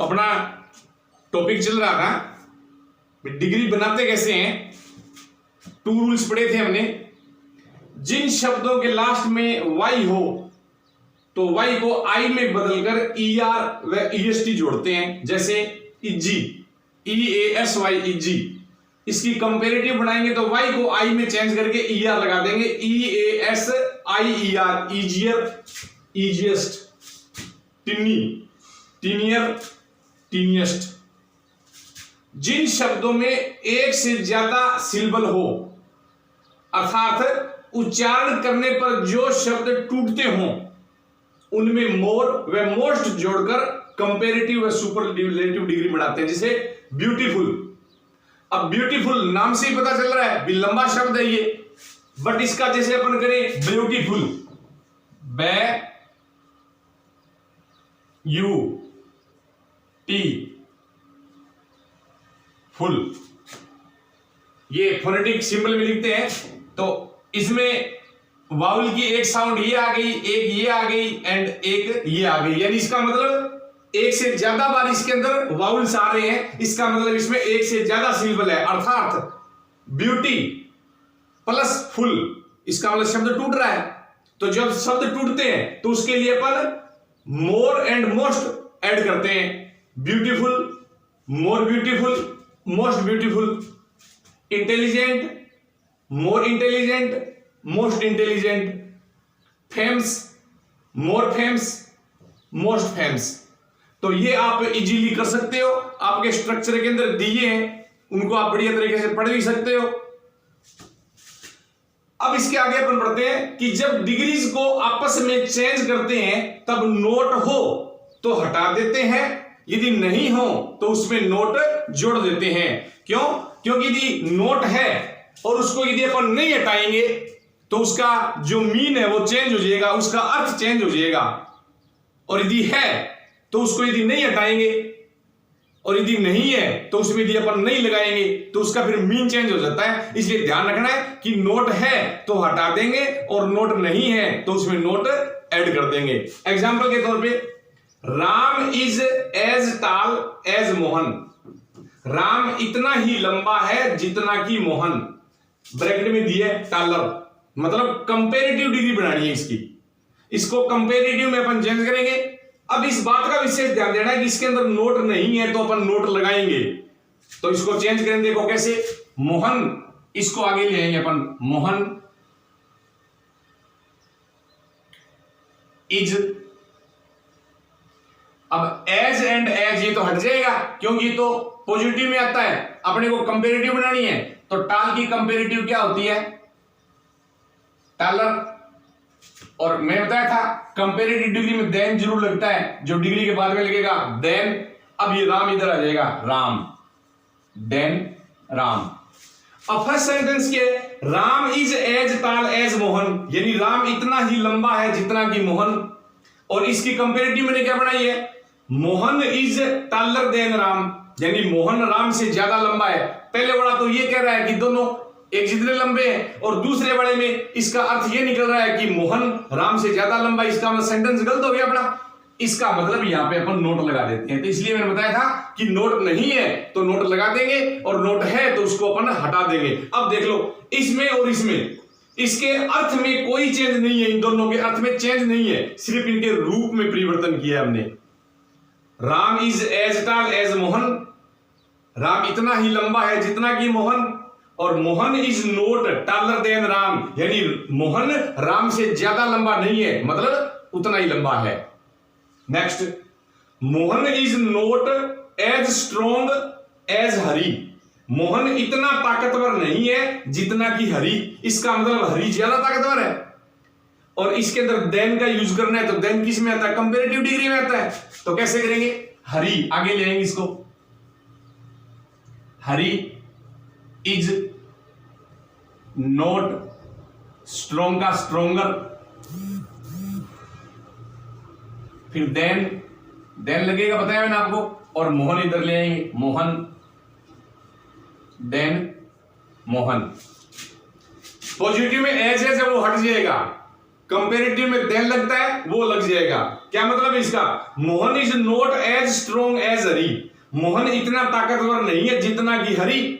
तो अपना टॉपिक चल रहा था डिग्री बनाते कैसे हैं। 2 रूल्स पढ़े थे हमने। जिन शब्दों के लास्ट में वाई हो तो वाई को आई में बदलकर ER व EST जोड़ते हैं, जैसे इजी, EASY इजी। इसकी कंपेरेटिव बनाएंगे तो वाई को आई में चेंज करके ER लगा देंगे, EASIER, इजियर, इजिएस्ट, टिनी, टीनियर, टीनिएस्ट। जिन शब्दों में एक से ज्यादा सिलेबल हो, अर्थात उच्चारण करने पर जो शब्द टूटते हों, उनमें मोर व मोस्ट जोड़कर कंपेरेटिव व सुपरलेटिव डिग्री बढ़ाते हैं। जैसे ब्यूटीफुल। अब ब्यूटीफुल नाम से ही पता चल रहा है भी लंबा शब्द है ये, बट इसका जैसे अपन करें ब्यूटीफुल, फुल, ये फोनेटिक सिंबल में लिखते हैं। तो इसमें वाउल की एक साउंड ये आ गई, एक ये आ गई एंड एक ये आ गई, यानी इसका मतलब एक से ज्यादा बार इसके अंदर वाउल्स आ रहे हैं। इसका मतलब इसमें एक से ज्यादा सिलेबल है, अर्थात ब्यूटी प्लस फुल, इसका मतलब शब्द टूट रहा है। तो जब शब्द टूटते हैं तो उसके लिए अपन मोर एंड मोस्ट ऐड करते हैं। Beautiful, more beautiful, most beautiful. Intelligent, more intelligent, most intelligent. Famous, more famous, most famous. तो ये आप इजीली कर सकते हो, आपके स्ट्रक्चर के अंदर दिए हैं, उनको आप बढ़िया तरीके से पढ़ भी सकते हो। अब इसके आगे अपन पढ़ते हैं कि जब डिग्रीज को आपस में चेंज करते हैं तब नोट हो तो हटा देते हैं, यदि नहीं हो तो उसमें नोट जोड़ देते हैं। क्यों? क्योंकि यदि नोट है और उसको यदि अपन नहीं हटाएंगे तो उसका जो मीन है वो चेंज हो जाएगा, उसका अर्थ चेंज हो जाएगा। और यदि है तो उसको यदि नहीं हटाएंगे और यदि नहीं है तो उसमें यदि अपन नहीं लगाएंगे तो उसका फिर मीन चेंज हो जाता है। इसलिए ध्यान रखना है कि नोट है तो हटा देंगे और नोट नहीं है तो उसमें नोट ऐड कर देंगे। एग्जाम्पल के तौर पे Ram is as tall as Mohan. Ram इतना ही लंबा है जितना कि मोहन। ब्रैकेट में दिया है टालर, मतलब कंपेरेटिव डिग्री बनानी है इसकी। इसको कंपेरेटिव में अपन चेंज करेंगे। अब इस बात का विशेष ध्यान देना है कि इसके अंदर नोट नहीं है तो अपन नोट लगाएंगे। तो इसको चेंज करेंगे, देखो कैसे। मोहन, इसको आगे ले आएंगे अपन, मोहन इज। अब एज एंड एज ये तो हट जाएगा क्योंकि ये तो पॉजिटिव में आता है, अपने को कंपेरेटिव बनानी है। तो टाल की कंपेरेटिव क्या होती है? टालर। और मैं बताया था कंपेरेटिव डिग्री में देन जरूर लगता है, जो डिग्री के बाद में लगेगा देन। अब ये राम इधर आ जाएगा, राम, देन राम। अब फर्स्ट सेंटेंस के Ram is as tall as Mohan, यानी राम इतना ही लंबा है जितना कि मोहन। और इसकी कंपेरेटिव मैंने क्या बनाई है? Mohan is taller than Ram, यानी मोहन राम से ज्यादा लंबा है। पहले वाला तो ये कह रहा है कि दोनों एक जितने लंबे हैं, और दूसरे वाले में इसका अर्थ ये निकल रहा है कि मोहन राम से ज्यादा लंबा। इसका मतलब सेंटेंस गलत हो गया अपना। इसका मतलब यहां पे अपन नोट लगा देते हैं। तो इसलिए मैंने बताया था कि नोट नहीं है तो नोट लगा देंगे और नोट है तो उसको अपन हटा देंगे। अब देख लो, इसमें और इसमें इसके अर्थ में कोई चेंज नहीं है, इन दोनों के अर्थ में चेंज नहीं है, सिर्फ इनके रूप में परिवर्तन किया हमने। Ram is as tall as Mohan, Ram इतना ही लंबा है जितना कि मोहन। और Mohan is not taller than Ram, यानी मोहन राम से ज्यादा लंबा नहीं है, मतलब उतना ही लंबा है। Next, Mohan is not as strong as Hari. Mohan इतना ताकतवर नहीं है जितना कि हरि। इसका मतलब हरि ज्यादा ताकतवर है। और इसके अंदर देन का यूज करना है तो देन किस में आता है? कंपेरेटिव डिग्री में आता है। तो कैसे करेंगे? हरि आगे ले आएंगे इसको, हरि इज नोट स्ट्रॉन्ग का स्ट्रोंगर, फिर देन लगेगा, बताया मैंने आपको। और मोहन इधर ले आएंगे, मोहन देन मोहन। पॉजिटिव में एज है वो हट जाएगा, कंपेरेटिव में देन लगता है वो लग जाएगा। क्या मतलब है इसका? Mohan is not as strong as Hari, Mohan इतना ताकतवर नहीं है जितना कि हरी।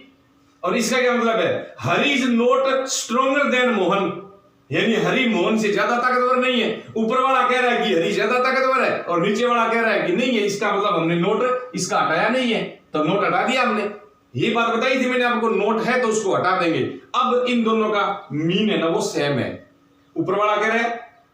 और इसका क्या मतलब है? Hari is not stronger than Mohan, यानी हरी मोहन से ज्यादा ताकतवर नहीं है। ऊपर वाला कह रहा है कि हरी ज्यादा ताकतवर है और नीचे वाला कह रहा है कि नहीं है। इसका मतलब हमने नोट इसका हटाया नहीं है, तो नोट हटा दिया हमने। ये बात बताई थी मैंने आपको, नोट है तो उसको हटा देंगे। अब इन दोनों का मीन है ना वो सेम है। ऊपर वाला कह रहा है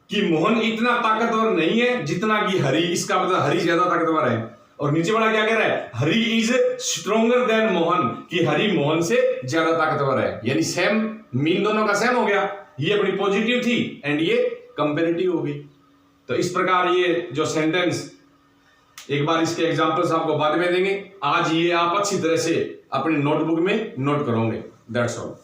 कि मोहन इतना ताकतवर नहीं है जितना कि हरी, इसका मतलब हरी ज्यादा ताकतवर है। और नीचे वाला क्या कह रहा है? Hari is stronger than Mohan, कि हरी मोहन से ज्यादा ताकतवर है। यानी सेम, मीन दोनों का सेम हो गया। ये अपनी पॉजिटिव थी एंड ये कंपेरेटिव हो गई। तो इस प्रकार ये जो सेंटेंस, एक बार इसके एग्जांपल्स आपको बाद में देंगे। आज ये आप अच्छी तरह से अपने नोटबुक में नोट करोगे। That's all.